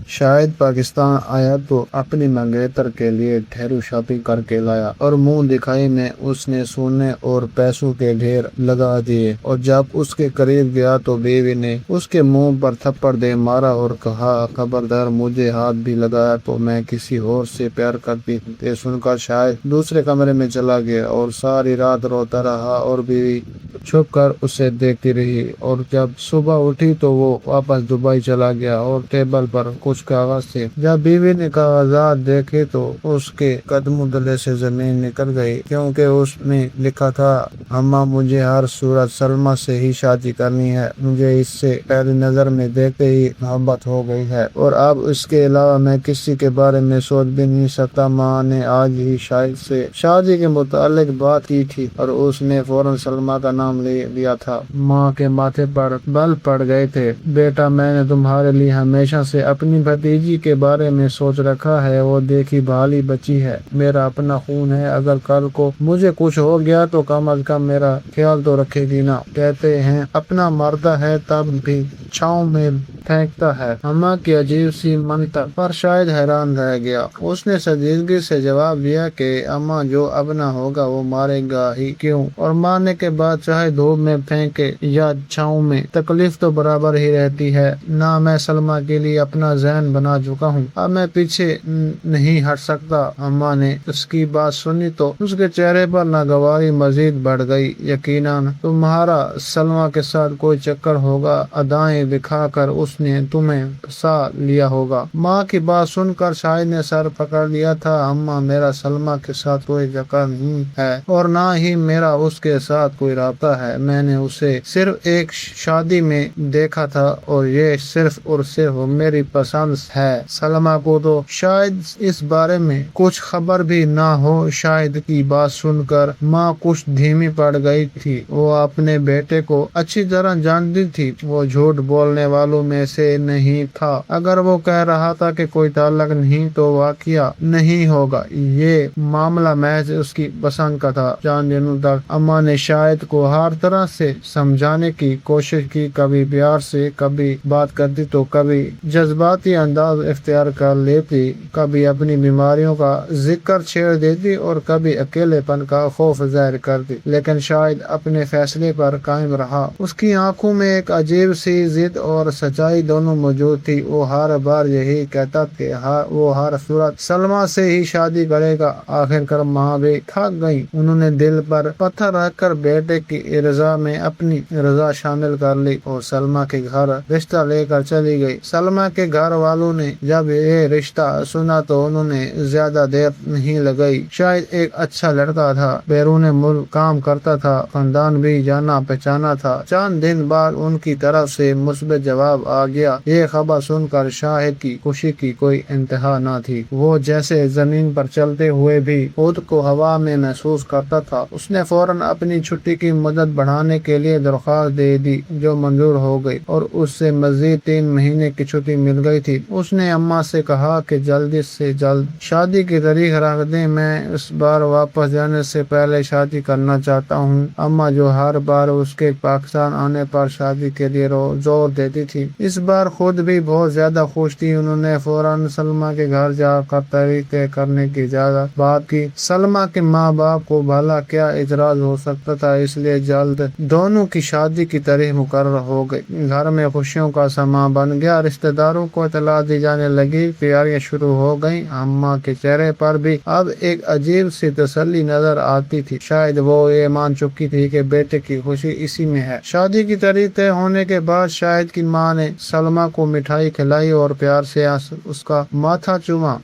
شاہد پاکستان آیا تو اپنی منگیتر کے لیے ڈھیروں شاپنگ کر کے لایا اور منہ دکھائی میں اس نے سونے اور پیسوں کے ڈھیر لگا دیے، اور جب اس کے قریب گیا تو بیوی نے اس کے منہ پر تھپڑ دے مارا اور کہا، خبردار مجھے ہاتھ بھی لگایا تو میں کسی اور سے پیار کرتی۔ یہ سن کر شاہد دوسرے کمرے میں چلا گیا اور ساری رات روتا رہا، اور بیوی چھپ کر اسے دیکھتی رہی، اور جب صبح اٹھی تو وہ واپس دبئی چلا گیا اور ٹیبل پر کچھ کاغذ تھے۔ جب بیوی نے کاغذات دیکھے تو اس کے قدموں تلے سے زمین نکل گئی، کیونکہ اس میں لکھا تھا، اماں مجھے ہر صورت سلمیٰ سے ہی شادی کرنی ہے، مجھے اس سے پہلی نظر میں دیکھتے ہی محبت ہو گئی ہے، اور اب اس کے علاوہ میں کسی کے بارے میں سوچ بھی نہیں سکتا۔ ماں نے آج ہی شاہد سے شادی کے متعلق بات کی تھی اور اس نے فوراً سلمیٰ کا نام لے لیا تھا۔ ماں کے ماتھے پر بل پڑ گئے تھے۔ بیٹا، میں نے تمہارے لیے ہمیشہ سے اپنی بھتیجی کے بارے میں سوچ رکھا ہے، وہ دیکھی بھالی بچی ہے، میرا اپنا خون ہے، اگر کل کو مجھے کچھ ہو گیا تو کم از کم میرا خیال تو رکھے گی نا۔ کہتے ہیں اپنا مردہ ہے تب بھی چھاؤں میں پھینکتا ہے، اماں کی عجیب سی منطق پر شاہد حیران رہ گیا۔ اس نے سنجیدگی سے جواب دیا کہ اماں جو اپنا ہوگا وہ مارے گا ہی کیوں، اور مارنے کے بعد چاہے دھوپ میں پھینکے یا چھاؤں میں، تکلیف تو برابر ہی رہتی ہے نا۔ میں سلمیٰ کے لیے اپنا ذہن بنا چکا ہوں، اب میں پیچھے نہیں ہٹ سکتا۔ اماں نے اس کی بات سنی تو اس کے چہرے پر ناگواری مزید بڑھ گئی۔ یقیناً تمہارا سلمیٰ کے ساتھ کوئی چکر ہوگا، ادائیں دکھا کر اس نے تمہیں پھنسا لیا ہوگا۔ ماں کی بات سن کر شاہد نے سر پکڑ لیا تھا۔ اماں میرا سلمیٰ کے ساتھ کوئی چکر نہیں ہے، اور نہ ہی میرا اس کے ساتھ کوئی رابطہ ہے، میں نے اسے صرف ایک شادی میں دیکھا تھا اور یہ صرف اور صرف میری پسند ہے۔ سلمیٰ کو تو شاید اس بارے میں کچھ خبر بھی نہ ہو۔ شاہد کی بات سن کر ماں کچھ دھیمی پڑ گئی تھی۔ وہ اپنے بیٹے کو اچھی طرح جانتی تھی، وہ جھوٹ بولنے والوں میں سے نہیں تھا۔ اگر وہ کہہ رہا تھا کہ کوئی تعلق نہیں تو واقعہ نہیں ہوگا، یہ معاملہ محض اس کی پسند کا تھا۔ چند دنوں تک اماں نے شاہد کو ہر طرح سے سمجھانے کی کوشش کی، کبھی پیار سے کبھی بات کرتی تو کبھی جذباتی انداز اختیار کر لیتی، کبھی اپنی بیماریوں کا ذکر چھیڑ دیتی اور کبھی اکیلے پن کا خوف ظاہر کرتی، لیکن شاہد اپنے فیصلے پر قائم رہا۔ اس کی آنکھوں میں ایک عجیب سی ضد اور سچائی دونوں موجود تھی۔ وہ ہر بار یہی کہتا کہ وہ ہر صورت سلمیٰ سے ہی شادی کرے گا۔ آخر کار ماں بھی تھک گئی، انہوں نے دل پر پتھر رکھ کر بیٹے کی رضا میں اپنی رضا شامل کر لی اور سلمیٰ کے گھر رشتہ لے کر چلی گئی۔ سلمیٰ کے گھر والوں نے جب یہ رشتہ سنا تو انہوں نے زیادہ دیر نہیں لگائی۔ شاہد ایک اچھا لڑکا تھا، بیرون ملک کام کرتا تھا، خاندان بھی جانا پہچانا تھا۔ چند دن بعد ان کی طرف سے مثبت جواب آ گیا۔ یہ خبر سن کر شاہد کی خوشی کی کوئی انتہا نہ تھی، وہ جیسے زمین پر چلتے ہوئے بھی خود کو ہوا میں محسوس کرتا تھا۔ اس نے فوراً اپنی چھٹی کی مدت بڑھانے کے لیے درخواست دے دی، جو منظور ہو گئی، اور اس سے مزید 3 مہینے کی چھٹی مل گئی تھی۔ اس نے اماں سے کہا کہ جلد سے جلد شادی کی تاریخ رکھ دیں، میں اس بار واپس جانے سے پہلے شادی کرنا چاہتا ہوں۔ اماں جو ہر بار اس کے پاکستان آنے پر شادی کے لیے زور دیتی تھی، اس بار خود بھی بہت زیادہ خوش تھی۔ انہوں نے فوراً سلمیٰ کے گھر جا کر تاریخ طے کرنے کی اجازت بات کی۔ سلمیٰ کے ماں باپ کو بھلا کیا اعتراض ہو سکتا تھا، اس لیے جلد دونوں کی شادی کی تاریخ مقرر ہو گئی۔ گھر میں خوشیوں کا سماں بن گیا، رشتہ داروں کو اطلاع دی جانے لگی، تیاریاں شروع ہو گئیں۔ اماں کے چہرے پر بھی اب ایک عجیب سی تسلی نظر آتی تھی، شاید وہ یہ مان چکی تھی کہ بیٹے کی خوشی اسی میں ہے۔ شادی کی تاریخ طے ہونے کے بعد شاہد کی ماں نے سلمیٰ کو مٹھائی کھلائی اور پیار سے اس کا ماتھا چوما،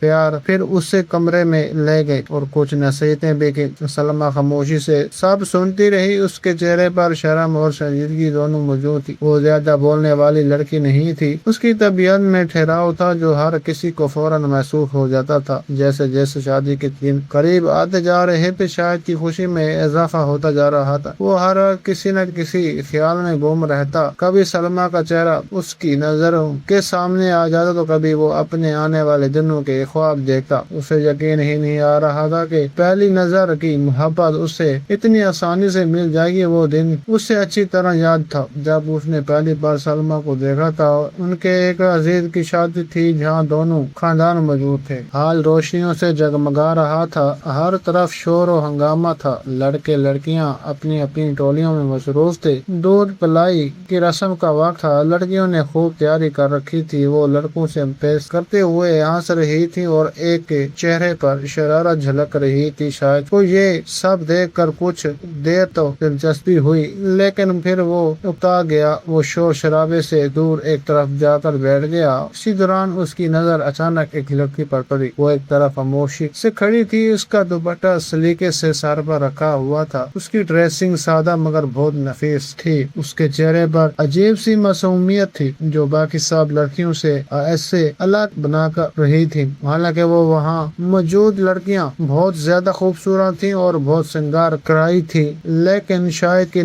پھر اسے کمرے میں لے گئی اور کچھ نصیحتیں بھی کی۔ سلمیٰ خاموشی سے سب سنتی رہی، اس کے چہرے پر شرم اور سنجیدگی دونوں موجود تھی۔ وہ زیادہ بولنے والی لڑکی نہیں تھی، اس کی طبیعت میں ٹھہراؤ تھا جو ہر کسی کو فوراً محسوس ہو جاتا تھا۔ جیسے جیسے شادی کے دن قریب آتے جا رہے تھے، شاہد کی خوشی میں اضافہ ہوتا جا رہا تھا۔ وہ ہر کسی نہ کسی خیال میں گم رہتا، کبھی سلمیٰ کا چہرہ اس کی نظروں کے سامنے آ جاتا تو کبھی وہ اپنے آنے والے دنوں کے خواب دیکھتا۔ اسے یقین ہی نہیں آ رہا تھا کہ پہلی نظر کی محبت اسے اتنی آسانی سے مل جائے گی۔ وہ دن اسے اچھی طرح یاد تھا جب اس نے پہلی بار سلمیٰ کو دیکھا تھا۔ ان کے ایک عزیز کی شادی تھی جہاں دونوں خاندان موجود تھے۔ حال روشنیوں سے جگمگا رہا تھا، ہر طرف شور و ہنگامہ تھا، لڑکے لڑکیاں اپنی اپنی ٹولیوں میں مصروف تھے۔ دودھ پلائی کی رسم کا وقت تھا، لڑکیوں نے خوب تیاری کر رکھی تھی، وہ لڑکوں سے پیش کرتے ہوئے ہنس رہی تھی اور ایک کے چہرے پر شرارت جھلک رہی تھی۔ شاید کو یہ سب دیکھ کر کچھ دیر تو دلچسپی ہوئی، لیکن پھر وہ اکتا گیا۔ وہ شور شرابے سے دور ایک طرف جا کر بیٹھ گیا۔ اسی دوران اس کی نظر اچانک ایک لڑکی پر پڑی۔ وہ ایک طرف خاموشی سے کھڑی تھی، اس کا دوپٹہ سلیقے سے سر پر رکھا ہوا تھا، اس کی ڈریسنگ سادہ مگر بہت نفیس تھی۔ اس کے چہرے پر عجیب سی معصومیت تھی جو باقی سب لڑکیوں سے ایسے الگ بنا کر رہی تھی۔ حالانکہ وہ وہاں موجود لڑکیاں بہت زیادہ خوبصورت تھیں اور بہت سنگار کرائی تھی، لیکن شاید کی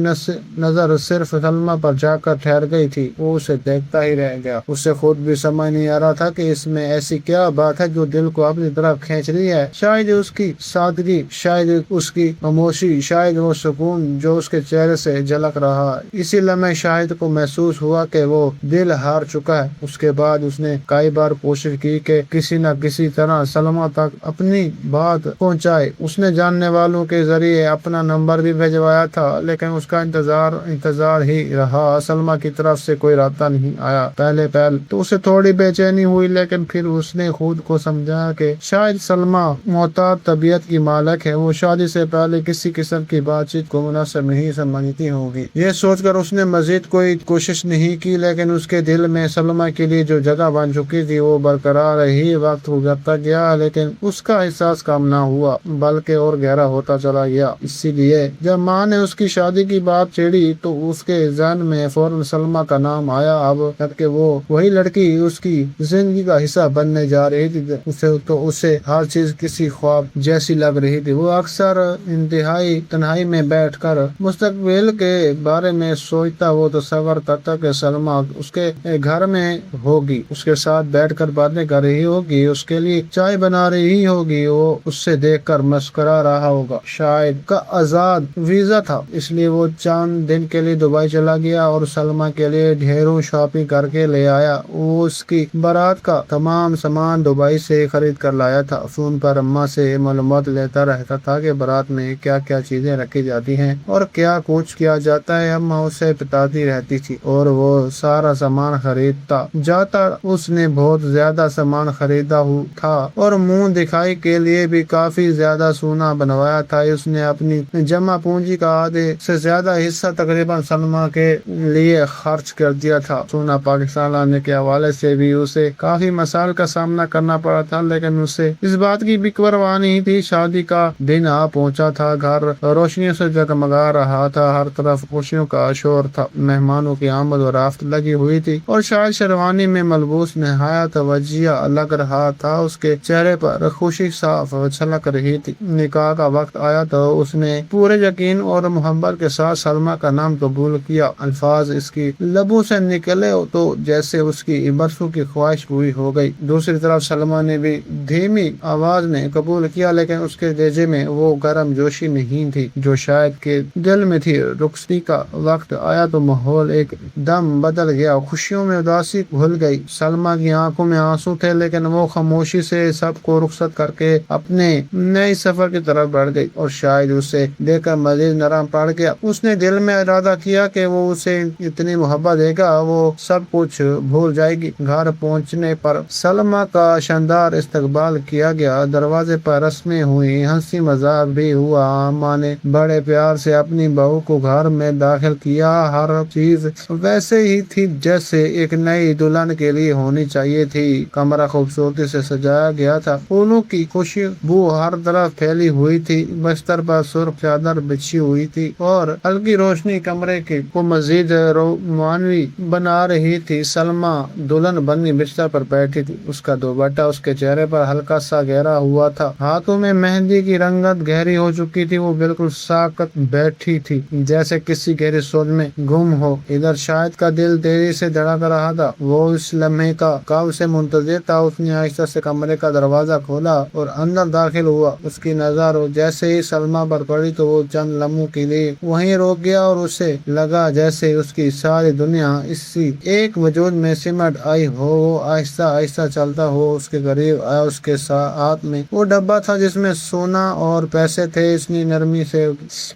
نظر صرف سلمیٰ پر جا کر ٹھہر گئی تھی۔ وہ اسے دیکھتا ہی رہ گیا۔ اسے خود بھی سمجھ نہیں آ رہا تھا کہ اس میں ایسی کیا بات ہے جو دل کو اپنی طرف کھینچ رہی ہے۔ شاید اس کی سادگی، شاید اس کی خاموشی، شاید وہ سکون جو اس کے چہرے سے جھلک رہا ہے۔ اسی لمحے شاہد کو محسوس ہوا کہ وہ دل ہار چکا ہے۔ اس کے بعد اس نے کئی بار کوشش کی کہ کسی نہ کسی طرح سلمیٰ تک اپنی بات پہنچائے۔ اس نے جاننے والوں کے ذریعے اپنا نمبر بھی بھجوایا تھا، لیکن اس کا انتظار ہی رہا۔ سلمیٰ کی طرف سے کوئی رابطہ نہیں آیا۔ پہلے تو اسے تھوڑی بے چینی ہوئی، لیکن پھر اس نے خود کو سمجھا کہ شاید سلمیٰ محتاط طبیعت کی مالک ہے، وہ شادی سے پہلے کسی قسم کی بات چیت کو مناسب نہیں سمجھتی ہوگی۔ یہ سوچ کر اس نے مزید کوئی کوشش نہیں کی، لیکن اس کے دل میں سلمیٰ کے لیے جو جگہ بن چکی تھی وہ برقرار رہی۔ وقت گزرتا گیا، لیکن اس کا احساس کم نہ ہوا بلکہ اور گہرا ہوتا چلا گیا۔ اسی لیے جب ماں نے اس کی شادی کی بات چھیڑی تو اس کے ذہن میں فوراً سلمیٰ کا نام آیا۔ اب جبکہ وہ وہی لڑکی اس کی زندگی کا حصہ بننے جا رہی تھی تو اسے ہر چیز کسی خواب جیسی لگ رہی تھی۔ وہ اکثر انتہائی تنہائی میں بیٹھ کر مستقبل کے بارے میں سوچتا، وہ تصور کرتا کہ سلمیٰ اس کے گھر میں ہوگی، اس کے ساتھ بیٹھ کر باتیں کر رہی ہوگی، اس کے لیے چائے بنا رہی ہوگی، وہ اس سے دیکھ کر مسکرا رہا ہوگا۔ شاید کا آزاد ویزا تھا، اس لیے وہ چند دن کے لیے دبئی چلا گیا اور سلمیٰ کے لیے ڈھیروں شاپنگ کر کے لے آیا۔ وہ اس کی بارات کا تمام سامان دبئی سے خرید کر لایا تھا۔ فون پر اماں سے معلومات لیتا رہتا تھا کہ بارات میں کیا کیا چیزیں رکھی جاتی ہیں اور کیا کچھ کیا جاتا ہے۔ اماں اسے بتاتی رہتی تھی اور وہ سارا سامان خریدتا جاتا۔ اس نے بہت زیادہ سامان خریدا تھا اور منہ دکھائی کے لیے بھی کافی زیادہ سونا بنوایا تھا۔ اس نے اپنی جمع پونجی کا آدھے سے زیادہ حصہ تقریباً سلمیٰ کے لیے خرچ کر دیا تھا۔ سونا پاکستان لانے کے حوالے سے بھی اسے کافی مسائل کا سامنا کرنا پڑا تھا، لیکن اسے اس بات کی بھی پرواہ نہیں تھی۔ شادی کا دن آ پہنچا تھا، گھر روشنیوں سے جگمگا رہا تھا، ہر طرف خوشیوں کا شور تھا، مہمانوں کی آمد و رفت لگی ہوئی تھی اور شاید شیروانی میں ملبوس نہایت توجیہ لگ رہا تھا۔ اس کے چہرے پر خوشی صاف چھلک رہی تھی۔ نکاح کا وقت آیا تو اس نے پورے یقین اور محبت کے ساتھ سلمیٰ کا نام قبول کیا۔ الفاظ اس کی لبوں سے نکلے تو جیسے اس کی برسوں کی خواہش پوری ہو گئی۔ دوسری طرف سلمیٰ نے بھی دھیمی آواز میں قبول کیا، لیکن اس کے لہجے میں وہ گرم جوشی نہیں تھی جو شاید کے دل میں تھی۔ رخصتی کا وقت آیا تو ماحول ایک دم بدل گیا، خوشیوں میں اداسی گھل گئی۔ سلمیٰ کی آنکھوں میں آنسو تھے، لیکن وہ خاموشی سے سب کو رخصت کر کے اپنے نئے سفر کی طرف بڑھ گئی اور شاید اسے دیکھ کر مزید نرم پڑ گیا۔ اس نے دل میں ارادہ کیا کہ وہ اسے اتنی محبت دے گا وہ سب کچھ بھول جائے گی۔ گھر پہنچنے پر سلمیٰ کا شاندار استقبال کیا گیا، دروازے پر رسمیں ہوئی، ہنسی مذاق بھی ہوا۔ اماں نے بڑے پیار سے اپنی بہو کو گھر میں داخل کیا، ہر چیز ویسے ہی تھی جیسے ایک نئی دلہن کے لیے ہونی چاہیے تھی۔ کمرہ خوبصورتی سے سجایا گیا تھا، پھولوں کی خوشبو ہر طرف پھیلی ہوئی تھی، بستر پر سرخ چادر بچھی ہوئی تھی اور ہلکی روشنی کمرے کو مزید رومانوی بنا رہی تھی۔ سلمیٰ دلہن بنی بستر پر بیٹھی تھی، اس کا دوپٹہ اس کے چہرے پر ہلکا سا گہرا ہوا تھا، ہاتھوں میں مہندی کی رنگت گہری ہو چکی تھی۔ وہ بالکل ساکت بیٹھی تھی جیسے کسی گہری سوچ میں گم ہو۔ ادھر شاہد کا دل تیزی سے دھڑک رہا تھا، وہ اس لمحے کا کب سے منتظر تھا۔ اس نے آہستہ سے کمرے کا دروازہ کھولا اور اندر داخل ہوا۔ اس کی نظر جیسے ہی سلمیٰ پر پڑی تو وہ چند لمحوں کے لیے وہیں روک گیا اور اسے لگا جیسے اس کی ساری دنیا اسی ایک وجود میں سمٹ آئی ہو وہ آہستہ آہستہ چلتا ہو اس کے قریب آیا۔ اس کے ہاتھ میں وہ ڈبہ تھا جس میں سونا اور پیسے تھے۔ اتنی نرمی سے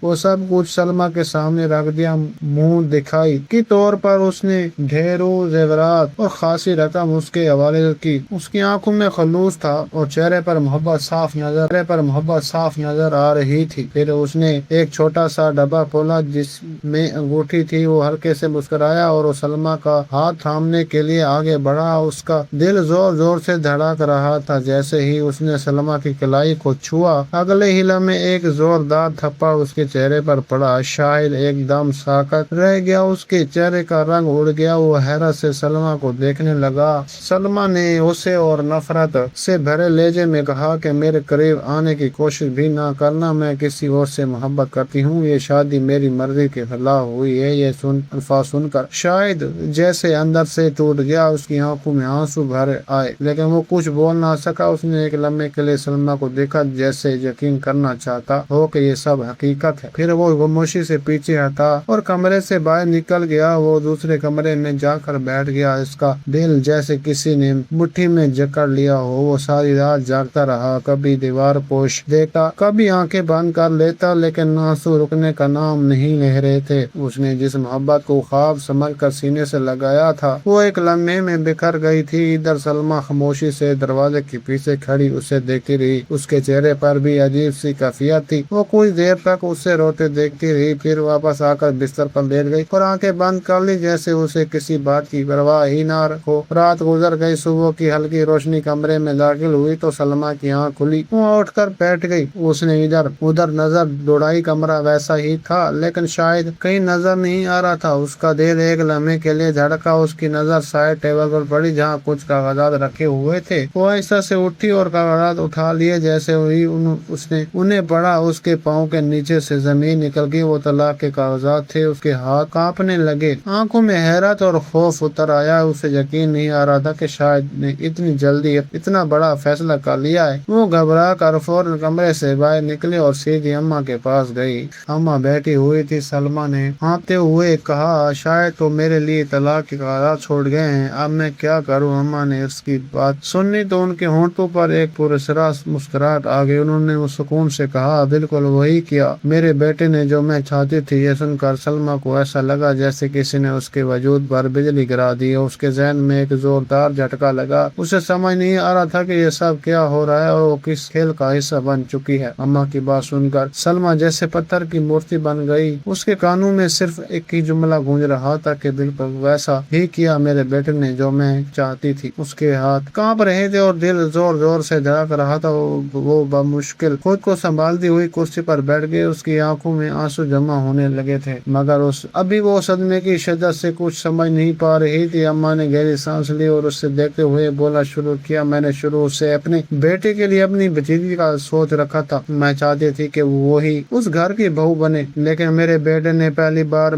وہ سب کچھ سلمیٰ کے سامنے رکھ دیا۔ منہ دکھائی کے طور پر اس نے ڈھیروں زیورات اور خاصی رقم اس کے حوالے کی۔ اس کی آنکھوں میں خلوص تھا اور چہرے پر محبت صاف نظر آ رہی تھی۔ پھر اس نے ایک چھوٹا سا ڈبہ کھولا جس میں انگوٹھی تھی۔ وہ ہلکے سے مسکرایا اور سلمیٰ کا ہاتھ تھامنے کے لیے آگے بڑھا۔ اس کا دل زور زور سے دھڑک رہا تھا۔ جیسے ہی اس نے سلمیٰ کی کلائی کو چھوا، اگلے ہی لمحے ایک زوردار تھپڑ اس کے چہرے پر پڑا۔ شاہد ایک دم ساکت رہ گیا، اس کے چہرے کا رنگ اڑ گیا۔ وہ حیرت سے سلمیٰ کو دیکھنے لگا۔ سلمیٰ نے اسے اور نفرت سے بھرے لہجے میں کہا کہ میرے قریب آنے کی کوشش بھی نہ کرنا، میں کسی اور سے محبت کرتی ہوں، یہ شادی میری مرضی کے خلاف ہوئی ہے۔ یہ الفاظ سن کر شاہد جیسے اندر سے ٹوٹ گیا، اس کی آنکھوں میں آنسو بھر آئے لیکن وہ کچھ بول نہ سکا۔ اس نے ایک لمحے کے لیے سلمیٰ کو دیکھا جیسے یقین کرنا چاہتا ہو کہ یہ سب حقیقت ہے، پھر وہ خاموشی سے پیچھے ہٹا اور کمرے سے باہر نکل گیا۔ وہ دوسرے کمرے میں جا کر بیٹھ گیا، اس کا دل جیسے کسی نے مٹھی میں جکڑ لیا ہو۔ وہ ساری رات جاگتا رہا، کبھی دیوار پوش دیکھتا، کبھی آنکھیں بند کر لیتا، لیکن آنسو رکنے کا نام نہیں لے رہے تھے۔ اس نے جس محبت کو خواب سمجھ کر سینے سے لگایا تھا وہ ایک لمحے میں بکھر گئی تھی۔ ادھر سلمیٰ خاموشی سے دروازے کے پیچھے کھڑی اسے دیکھتی رہی، اس کے چہرے پر بھی عجیب سی کیفیت تھی۔ وہ کچھ دیر تک اسے روتے دیکھتی رہی، پھر واپس آ کر بستر پر لیٹ گئی اور آنکھیں بند کر لی جیسے اسے کسی بات کی پرواہ ہی نہ ہو۔ رات گزر گئی، صبح کی ہلکی روشنی کمرے میں داخل ہوئی تو سلمیٰ کی آنکھ کھلی۔ وہ اٹھ کر بیٹھ گئی، اس نے ادھر ادھر نظر دوڑائی، کمرہ ویسا ہی تھا لیکن شاید کہیں نظر نہیں آ رہا تھا۔ اس کا دل ایک لمحے کے لیے دھڑکا، اس کی نظر سائڈ ٹیبل پر پڑی جہاں کچھ کاغذات رکھے ہوئے تھے۔ وہ آہستہ سے اٹھی اور کاغذات اٹھا لیے، جیسے ہی اس نے انہیں پڑھا اس کے پاؤں کے نیچے سے زمین نکل گئی۔ وہ طلاق کے کاغذات تھے، اس کے ہاتھ کانپنے لگے، آنکھوں میں حیرت اور خوف اتر آیا۔ اسے یقین نہیں آ رہا تھا کہ شاید نے اتنی جلدی اتنا بڑا فیصلہ کر لیا ہے۔ وہ گھبرا کر فوراً کمرے سے باہر نکلی اور سیدھی اماں کے پاس گئی۔ اماں بیٹھی ہوئی تھی۔ سلمیٰ نے ہانپتے ہوئے کہا، شاید تو میرے لیے طلاق کے کاغذات چھوڑ گئے ہیں، اب میں کیا کروں؟ اماں نے اس کی بات سنی تو ان کے ہونٹوں پر ایک پراسرار مسکراہٹ آ گئی۔ انہوں نے سکون سے کہا، بالکل وہی کیا میرے بیٹے نے جو میں چاہتی تھی۔ یہ سن کر سلمیٰ کو ایسا لگا جیسے کسی نے اس کے وجود پر بجلی گرا دی۔ اس کے ذہن میں ایک زوردار جھٹکا لگا، اسے سمجھ نہیں آ رہا تھا کہ یہ سب کیا ہو رہا ہے اور وہ کس کھیل کا حصہ بن چکی ہے۔ اماں کی بات سن کر سلمیٰ جیسے پتھر کی مورتی بن گئی۔ اس کے کانوں میں صرف ایک ہی جملہ گونج رہا تھا کہ بالکل ویسا ہی کیا میرے بیٹے نے جو میں چاہتی تھی۔ اس کے ہاتھ کانپ رہے تھے اور دل زور زور سے دھڑک رہا تھا۔ وہ بمشکل خود کو سنبھالتی ہوئی کرسی پر بیٹھ گئی، اس کی آنکھوں میں آنسو جمع ہونے لگے تھے مگر ابھی وہ صدمے کی شدت سے کچھ سمجھ نہیں پا رہی تھی۔ اماں نے گہری سانس لی اور اس سے دیکھتے ہوئے بولا شروع کیا، میں نے شروع سے اپنے بیٹے کے لیے اپنی بھتیجی کا سوچ رکھا تھا۔ میں چاہتی تھی کہ وہی اس گھر کی بہو بنے، لیکن میرے بیٹے نے پہلی بار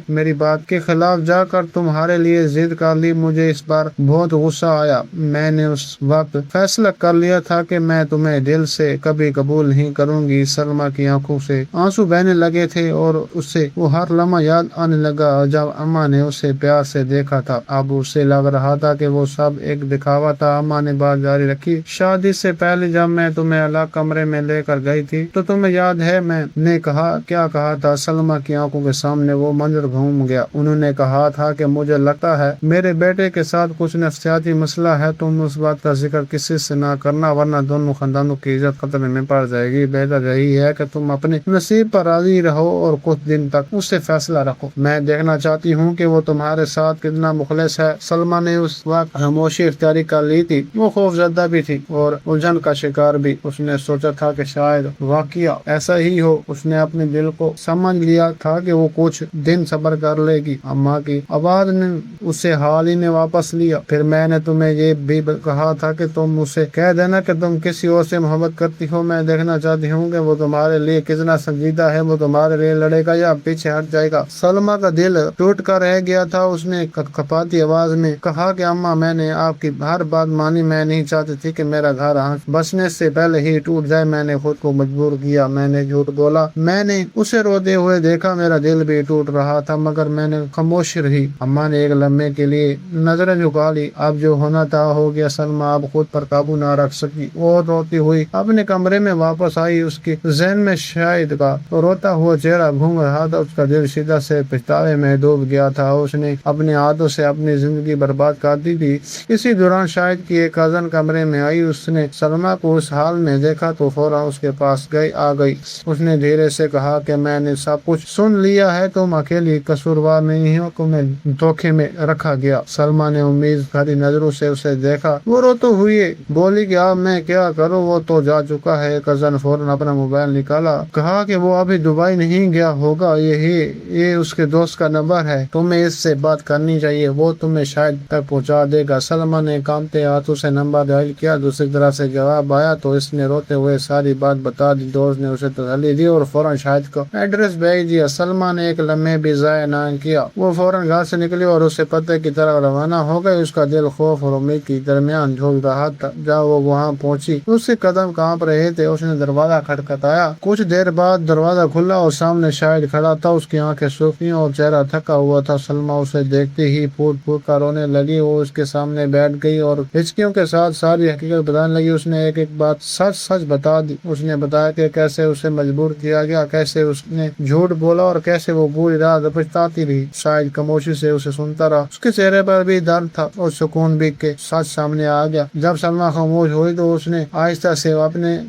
میری بات کے خلاف جا کر تمہارے لیے ضد کر لی۔ مجھے اس بار بہت غصہ آیا۔ میں نے اس وقت فیصلہ کر لیا تھا کہ میں تمہیں دل سے کبھی قبول نہیں کروں گی۔ سلمیٰ کی آنکھوں سے آنسو بہنے لگے تھے اور اسے وہ ہر لمحہ یاد آنے لگا جب اماں نے اسے پیار سے دیکھا تھا۔ اب اسے لگ رہا تھا کہ وہ سب ایک دکھاوا تھا۔ اماں نے بات جاری رکھی، شادی سے پہلے جب میں تمہیں الگ کمرے میں لے کر گئی تھی تو تمہیں یاد ہے میں نے کیا کہا تھا؟ سلمیٰ کی آنکھوں کے سامنے وہ منظر گھوم گیا۔ انہوں نے کہا تھا کہ مجھے لگتا ہے میرے بیٹے کے ساتھ کچھ نفسیاتی مسئلہ ہے، تم اس بات کا ذکر کسی سے نہ کرنا ورنہ دونوں خاندانوں کی عزت خطرے میں پڑ جائے گی۔ بہتر یہی ہے کہ تم اپنے نصیب پر راضی رہو اور کچھ دن تک اس سے فیصلہ رکھو۔ میں دیکھنا چاہتی ہوں کہ وہ تمہارے ساتھ کتنا مخلص ہے۔ سلمیٰ نے اس وقت خاموشی اختیار کر لی تھی۔ وہ خوف زدہ بھی تھی اور الجھن کا شکار بھی۔ اس نے سوچا تھا کہ شاید واقعہ ایسا ہی ہو۔ اس نے اپنے دل کو سمجھ لیا تھا کہ وہ کچھ دن صبر کر لے گی۔ اماں کی آواز نے اسے حال ہی میں واپس لیا، پھر میں نے تمہیں یہ بھی کہا تھا کہ تم اسے کہہ دینا کہ تم کسی اور سے محبت کرتی ہو۔ میں دیکھنا چاہتی ہوں کہ وہ تمہارے لیے کتنا سنجیدہ ہے، وہ تمہارے لیے لڑے گا یا پیچھے ہٹ جائے گا۔ سلمیٰ کا دل ٹوٹ کر رہ گیا تھا۔ اس نے کپاتی آواز میں کہا کہ اماں میں نے آپ کی ہر بات مانی، میں نہیں چاہتی تھی کہ میرا گھر بسنے سے پہلے ہی ٹوٹ جائے، میں نے خود کو مجبور کیا، میں نے جھوٹ بولا، میں نے اسے روتے ہوئے دیکھا، میرا دل بھی ٹوٹ رہا تھا مگر میں نے خاموش رہی۔ اماں نے ایک لمحے کے لیے نظریں جھکا لی۔ اب جو ہونا تھا ہو گیا۔ سلمیٰ اب خود پر قابو نہ رکھ سکی اور روتی ہوئی اپنے کمرے میں واپس آئی۔ اس کے ذہن میں شاہد کا روتا ہوا چہرہ گھوم رہا تھا۔ اس کا دل شدت سے پچھتاوے میں ڈوب گیا تھا۔ اس نے اپنے ہاتھوں سے اپنی زندگی برباد کر دی تھی۔ اسی دوران شاہد کی ایک کزن کمرے میں آئی۔ اس نے سلمیٰ کو اس حال میں دیکھا تو فوراً اس کے پاس آ گئی۔ اس نے دھیرے سے کہا کہ میں نے سب کچھ سن لیا ہے، تم اکیلی قصوروار نہیں ہو، تمہیں دھوکے میں رکھا گیا۔ سلمیٰ نے امید بھری نظروں سے اسے دیکھا۔ وہ روتے ہوئے بولی کہ اب میں کیا کروں، وہ تو جا چکا ہے۔ کزن فوراً اپنا موبائل نکالا، کہا کہ وہ ابھی دبئی نہیں گیا ہوگا، یہ اس کے دوست کا نمبر ہے، تمہیں اس سے بات کرنی چاہیے، وہ تمہیں شاید تک پہنچا دے گا۔ سلمیٰ نے کانپتے ہاتھوں سے نمبر ڈائل کیا۔ دوسری طرف سے جواب آیا تو اس نے روتے ہوئے ساری بات بتا دی۔ دوست نے اسے تسلی دی اور فوراً شاہد کو ایڈریس بھیج دیا۔ سلمیٰ نے ایک لمحے بھی ضائع نہ کیا، وہ فوراً گھر سے نکلی اور اسے پتے کی طرف روانہ ہو گئی۔ اس کا دل خوف اور امید کے درمیان جھول رہا تھا۔ جب وہ وہاں پہنچی اس کے قدم کانپ رہے تھے۔ اس نے دروازہ کھٹکھٹایا، کچھ دیر بعد دروازہ کھلا اور سامنے شاہد کھڑا تھا۔ اس کی آنکھیں سرخ تھیں اور چہرہ تھکا ہوا تھا۔ سلمیٰ اسے دیکھتے ہی پھوٹ پھوٹ کر رونے لگی۔ وہ اس کے سامنے بیٹھ گئی اور ہچکیوں کے ساتھ ساری حقیقت بتانے لگی۔ اس نے ایک ایک بات سچ سچ بتا دی۔ اس نے بتایا کہ کیسے اسے مجبور کیا گیا، کیسے اس نے جھوٹ بولا اور کیسے وہ پوری رات پچھتاتی رہی۔ شاہد خاموشی سے اسے سنتا رہا، اس کے چہرے پر بھی درد تھا اور سکون بھی کہ سچ سامنے آ گیا۔ جب سلمیٰ خاموش ہوئی تو اس نے آہستہ سے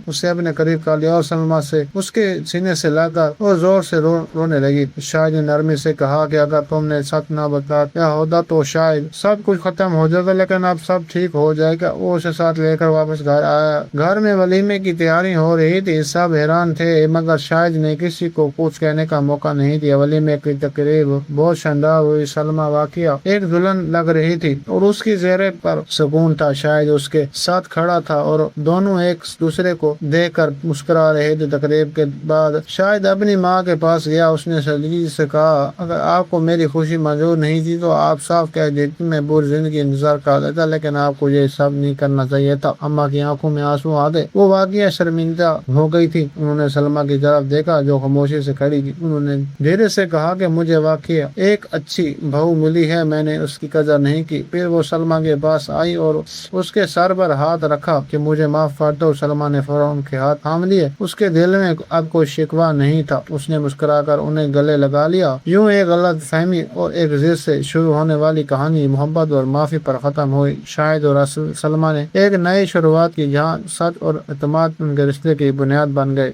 اسے اپنے قریب کر لیا اور سلمیٰ سے اس کے سینے سے لگ کر اور زور سے رونے لگی۔ شاہد نے نرمی سے کہا کہ اگر تم نے سچ نہ بتایا ہوتا تو شاید سب کچھ ختم ہو جاتا، لیکن اب سب ٹھیک ہو جائے گا۔ وہ اسے ساتھ لے کر واپس گھر آیا۔ گھر میں ولیمے کی تیاری ہو رہی تھی، سب حیران تھے مگر شاہد نے کسی کو کچھ کہنے کا موقع نہیں دیا۔ ولیمے کی تقریب بہت شاندار ہوئی۔ سلمیٰ واقعہ ایک دلہن لگ رہی تھی اور اس کی چہرے پر سکون تھا۔ شاہد اس کے ساتھ کھڑا تھا اور دونوں ایک دوسرے کو دیکھ کر مسکرا رہے تھے۔ تقریب کے بعد شاہد اپنی ماں کے پاس گیا۔ اس نے سنجیدگی سے کہا اگر آپ کو میری خوشی منظور نہیں تھی تو آپ صاف کہہ دیتی، میں پوری زندگی انتظار کر لیتا، لیکن آپ کو یہ سب نہیں کرنا چاہیے تھا۔ اماں کی آنکھوں میں آنسو آ گئے، وہ واقعہ شرمندہ ہو گئی تھی۔ انہوں نے سلمیٰ کی طرف دیکھا جو خاموشی سے کھڑی تھی۔ انہوں نے دھیرے سے کہا کہ مجھے واقعہ ایک اچھی بہو ملی ہے، میں نے اس کی قدر نہیں کی۔ پھر وہ سلمیٰ کے پاس آئی اور اس کے سر پر ہاتھ رکھا کہ مجھے معاف کر دو۔ سلمیٰ نے فوراً ان کے ہاتھ تھام لیے۔ اس کے دل میں اب کوئی شکوہ نہیں تھا۔ اس نے مسکرا کر انہیں گلے لگا لیا۔ یوں ایک غلط فہمی اور ایک ضد سے شروع ہونے والی کہانی محبت اور معافی پر ختم ہوئی۔ شاہد اور سلمیٰ نے ایک نئی شروعات کی جہاں سچ اور اعتماد ان کے رشتے کی بنیاد بن گئے۔